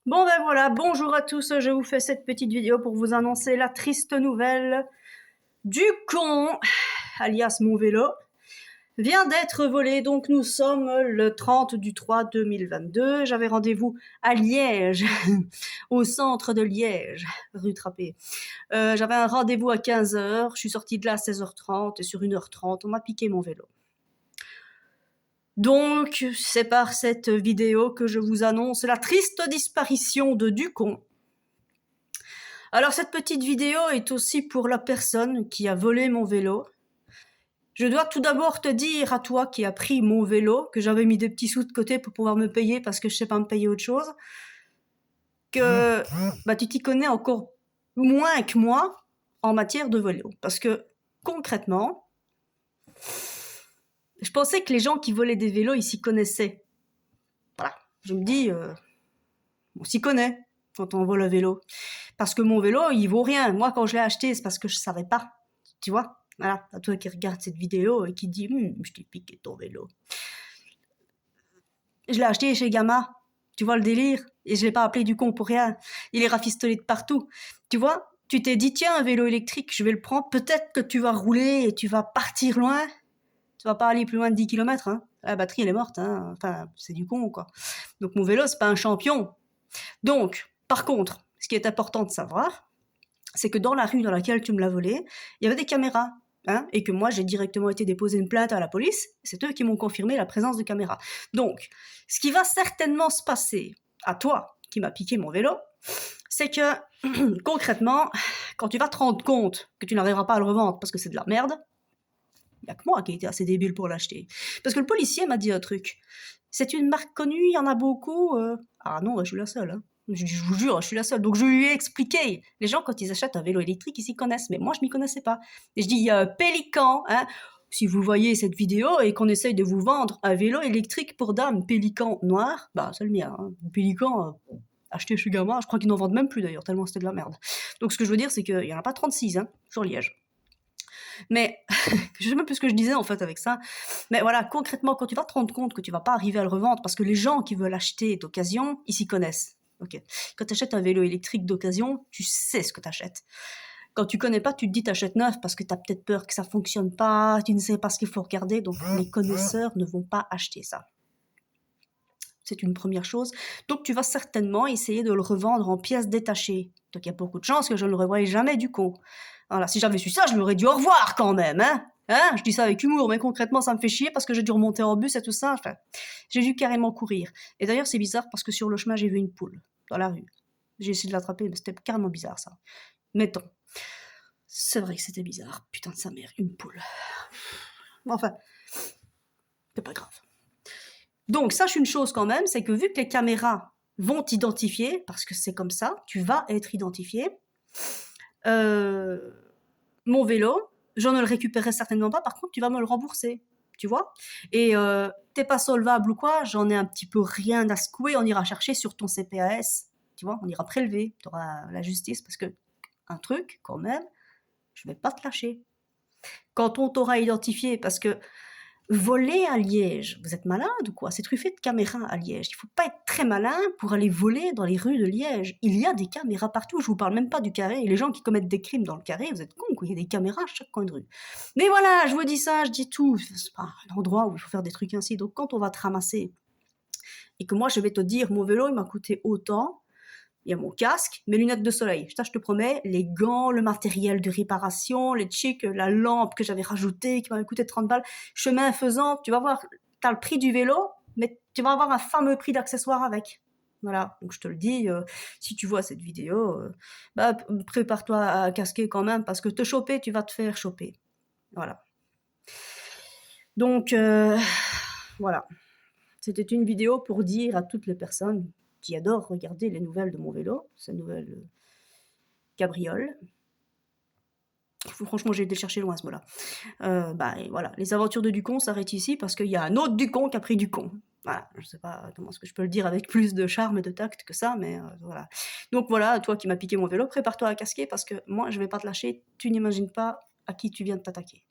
Bon ben voilà, bonjour à tous, je vous fais cette petite vidéo pour vous annoncer la triste nouvelle du con, alias mon vélo, vient d'être volé. Donc nous sommes le 30 du 3 2022, j'avais rendez-vous à Liège, au centre de Liège, rue Trappé. J'avais un rendez-vous à 15h, je suis sortie de là à 16h30 et sur 1h30, on m'a piqué mon vélo. Donc, c'est par cette vidéo que je vous annonce la triste disparition de Ducon. Alors, cette petite vidéo est aussi pour la personne qui a volé mon vélo. Je dois tout d'abord te dire à toi qui as pris mon vélo, que j'avais mis des petits sous de côté pour pouvoir me payer parce que je sais pas me payer autre chose, que tu t'y connais encore moins que moi en matière de vélo. Parce que, concrètement, je pensais que les gens qui volaient des vélos, ils s'y connaissaient. Voilà. Je me dis, on s'y connaît quand on vole un vélo. Parce que mon vélo, il vaut rien. Moi, quand je l'ai acheté, c'est parce que je savais pas. Tu vois? Voilà. À toi qui regarde cette vidéo et qui dit, je t'ai piqué ton vélo. Je l'ai acheté chez Gamma. Tu vois le délire? Et je l'ai pas appelé du con pour rien. Il est rafistolé de partout. Tu vois? Tu t'es dit, tiens, un vélo électrique, je vais le prendre. Peut-être que tu vas rouler et tu vas partir loin. Tu vas pas aller plus loin de 10 km, hein. La batterie, elle est morte, hein. Enfin, c'est du con, quoi. Donc, mon vélo, c'est pas un champion. Donc, par contre, ce qui est important de savoir, c'est que dans la rue dans laquelle tu me l'as volé, il y avait des caméras. Hein, et que moi, j'ai directement été déposer une plainte à la police. C'est eux qui m'ont confirmé la présence de caméras. Donc, ce qui va certainement se passer à toi qui m'as piqué mon vélo, c'est que, concrètement, quand tu vas te rendre compte que tu n'arriveras pas à le revendre parce que c'est de la merde, il n'y a que moi qui ai été assez débile pour l'acheter. Parce que le policier m'a dit un truc. C'est une marque connue, il y en a beaucoup. Ah non, je suis la seule. Hein. Je vous jure, je suis la seule. Donc je lui ai expliqué. Les gens, quand ils achètent un vélo électrique, ils s'y connaissent. Mais moi, je m'y connaissais pas. Et je dis, il y a un Pélican. Hein. Si vous voyez cette vidéo et qu'on essaye de vous vendre un vélo électrique pour dames, Pélican noir, bah c'est le mien. Hein. Pélican, acheté chez Gamma, je crois qu'ils n'en vendent même plus d'ailleurs, tellement c'était de la merde. Donc ce que je veux dire, c'est qu'il n'y en a pas 36 hein, sur Liège. Mais je sais même plus ce que je disais en fait avec ça. Mais voilà, concrètement, quand tu vas te rendre compte que tu vas pas arriver à le revendre parce que les gens qui veulent acheter d'occasion, ils s'y connaissent. Ok. Quand tu achètes un vélo électrique d'occasion, tu sais ce que tu achètes. Quand tu connais pas, tu te dis t'achètes neuf parce que tu as peut-être peur que ça fonctionne pas, tu ne sais pas ce qu'il faut regarder, donc les connaisseurs ne vont pas acheter ça. C'est une première chose. Donc tu vas certainement essayer de le revendre en pièces détachées. Donc il y a beaucoup de chances que je ne le revoie jamais du con. Voilà, si j'avais su ça, je lui aurais dit au revoir quand même, hein. Hein, je dis ça avec humour, mais concrètement, ça me fait chier parce que j'ai dû remonter en bus et tout ça. Enfin, j'ai dû carrément courir. Et d'ailleurs, c'est bizarre parce que sur le chemin, j'ai vu une poule dans la rue. J'ai essayé de l'attraper, mais c'était carrément bizarre ça. Mettons. C'est vrai que c'était bizarre. Putain de sa mère, une poule. Enfin, c'est pas grave. Donc, sache une chose quand même, c'est que vu que les caméras vont t'identifier, parce que c'est comme ça, tu vas être identifié, mon vélo, je ne le récupérerai certainement pas, par contre, tu vas me le rembourser, tu vois. Et t'es pas solvable ou quoi, j'en ai un petit peu rien à secouer, on ira chercher sur ton CPAS, tu vois, on ira prélever, tu auras la justice, parce que, un truc, quand même, je vais pas te lâcher. Quand on t'aura identifié, parce que voler à Liège, vous êtes malade ou quoi? C'est truffé de caméras à Liège. Il faut pas être très malin pour aller voler dans les rues de Liège. Il y a des caméras partout. Je vous parle même pas du carré. Les gens qui commettent des crimes dans le carré, vous êtes cons, quoi. Il y a des caméras à chaque coin de rue. Mais voilà, je vous dis ça, je dis tout. C'est pas un endroit où il faut faire des trucs ainsi. Donc quand on va te ramasser et que moi je vais te dire mon vélo il m'a coûté autant, il y a mon casque, mes lunettes de soleil. Ça, je te promets, les gants, le matériel de réparation, les chics, la lampe que j'avais rajoutée, qui m'avait coûté 30 balles. Chemin faisant, tu vas voir, t'as le prix du vélo, mais tu vas avoir un fameux prix d'accessoires avec. Voilà, donc je te le dis, si tu vois cette vidéo, prépare-toi à casquer quand même, parce que te choper, tu vas te faire choper. Voilà. Donc, voilà. C'était une vidéo pour dire à toutes les personnes qui adorent regarder les nouvelles de mon vélo, ces nouvelles cabrioles. Franchement, j'ai été le chercher loin ce mot-là. Et voilà, les aventures de Ducon s'arrêtent ici parce qu'il y a un autre Ducon qui a pris Ducon. Voilà, je sais pas comment est-ce que je peux le dire avec plus de charme et de tact que ça, mais voilà. Donc voilà, toi qui m'as piqué mon vélo, prépare-toi à casquer parce que moi, je vais pas te lâcher. Tu n'imagines pas à qui tu viens de t'attaquer.